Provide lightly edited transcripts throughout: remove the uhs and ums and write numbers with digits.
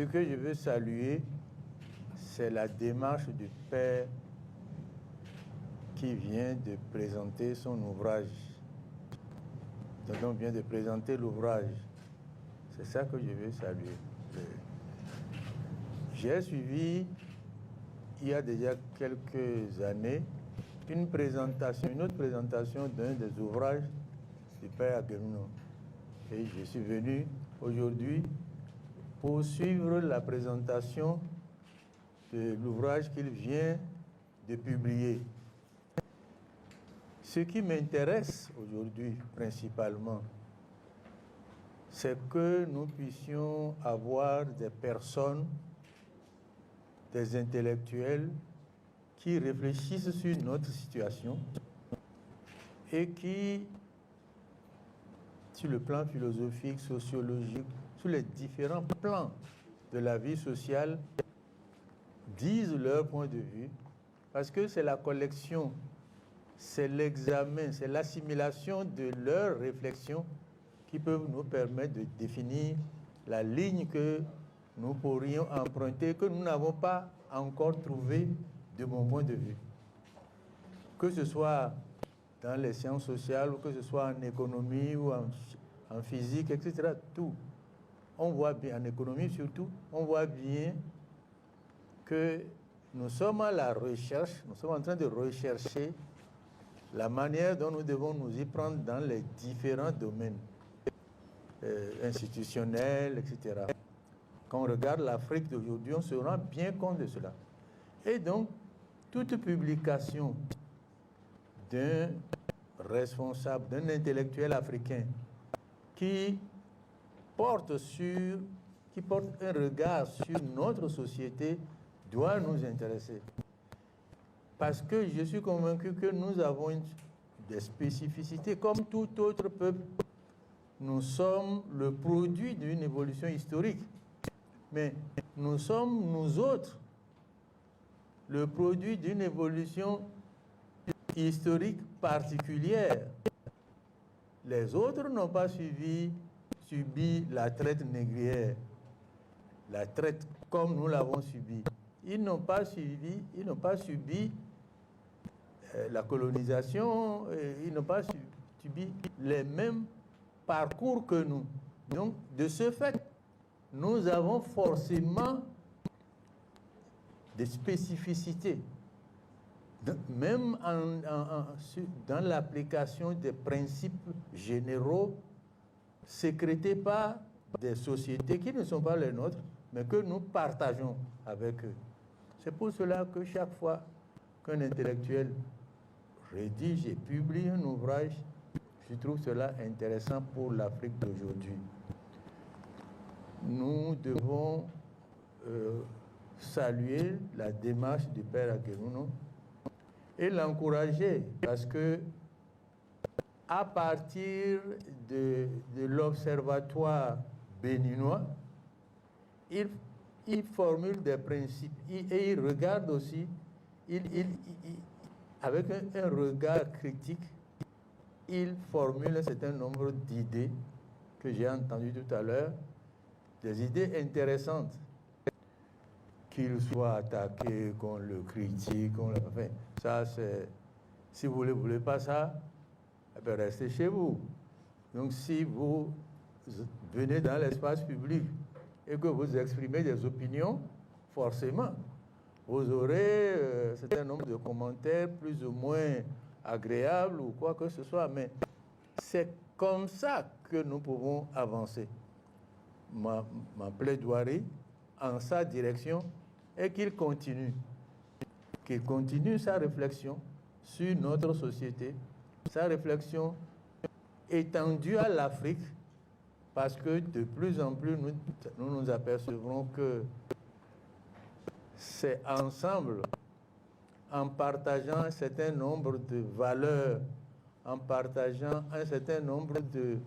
Ce que je veux saluer, c'est la démarche du père qui vient de présenter son ouvrage. Donc vient de présenter l'ouvrage. C'est ça que je veux saluer. J'ai suivi, il y a déjà quelques années, une autre présentation d'un des ouvrages du père Aguemino. Et je suis venu aujourd'hui pour suivre la présentation de l'ouvrage qu'il vient de publier. Ce qui m'intéresse aujourd'hui principalement, c'est que nous puissions avoir des personnes, des intellectuels qui réfléchissent sur notre situation et qui, sur le plan philosophique, sociologique, sur les différents plans de la vie sociale, disent leur point de vue, parce que c'est la collection, c'est l'examen, c'est l'assimilation de leurs réflexions qui peuvent nous permettre de définir la ligne que nous pourrions emprunter, que nous n'avons pas encore trouvé de mon point de vue. Que ce soit dans les sciences sociales, ou que ce soit en économie ou en physique, etc. Tout. On voit bien, en économie surtout, on voit bien que nous sommes à la recherche, nous sommes en train de rechercher la manière dont nous devons nous y prendre dans les différents domaines institutionnels, etc. Quand on regarde l'Afrique d'aujourd'hui, on se rend bien compte de cela. Et donc, toute publication d'un responsable, d'un intellectuel africain qui porte un regard sur notre société doit nous intéresser. Parce que je suis convaincu que nous avons des spécificités comme tout autre peuple. Nous sommes le produit d'une évolution historique. Mais nous sommes, nous autres, le produit d'une évolution historique particulière. Les autres n'ont pas subi la traite négrière, la traite comme nous l'avons subie. Ils n'ont pas subi la colonisation, ils n'ont pas subi les mêmes parcours que nous. Donc, de ce fait, nous avons forcément des spécificités, même dans l'application des principes généraux sécrétés par des sociétés qui ne sont pas les nôtres, mais que nous partageons avec eux. C'est pour cela que chaque fois qu'un intellectuel rédige et publie un ouvrage, je trouve cela intéressant pour l'Afrique d'aujourd'hui. Nous devons saluer la démarche du père Aguemino et l'encourager, parce que à partir de l'observatoire béninois, il formule des principes et il regarde aussi, avec un regard critique, il formule un certain nombre d'idées que j'ai entendues tout à l'heure, des idées intéressantes, qu'il soit attaqué, qu'on le critique, enfin, ça c'est, si vous ne voulez pas ça, eh bien, restez chez vous. Donc si vous venez dans l'espace public et que vous exprimez des opinions, forcément, vous aurez un certain nombre de commentaires plus ou moins agréables ou quoi que ce soit, mais c'est comme ça que nous pouvons avancer. Ma plaidoirie en sa direction est qu'il continue sa réflexion sur notre société, sa réflexion étendue à l'Afrique, parce que de plus en plus nous nous apercevrons que c'est ensemble, en partageant un certain nombre de valeurs, en partageant un certain nombre de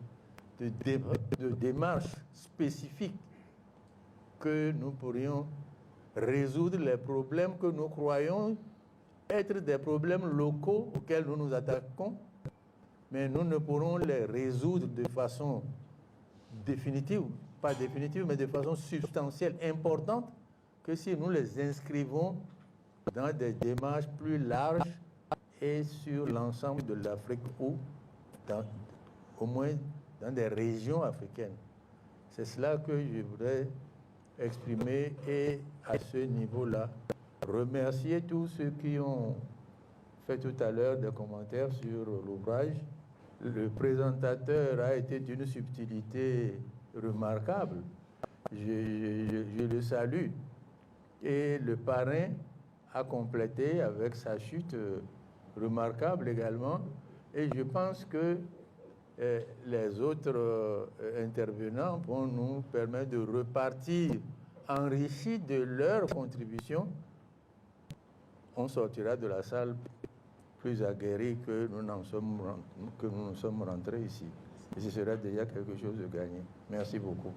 démarches spécifiques, que nous pourrions résoudre les problèmes que nous croyons être des problèmes locaux auxquels nous nous attaquons, mais nous ne pourrons les résoudre de façon définitive pas définitive, mais de façon substantielle, importante, que si nous les inscrivons dans des démarches plus larges et sur l'ensemble de l'Afrique ou au moins dans des régions africaines. C'est cela que je voudrais exprimer et à ce niveau-là, remercier tous ceux qui ont fait tout à l'heure des commentaires sur l'ouvrage. Le présentateur a été d'une subtilité remarquable. Je le salue. Et le parrain a complété avec sa chute remarquable également. Et je pense que les autres intervenants vont nous permettre de repartir enrichis de leur contribution. On sortira de la salle plus aguerris que nous nous sommes rentrés ici. Et ce sera déjà quelque chose de gagné. Merci beaucoup.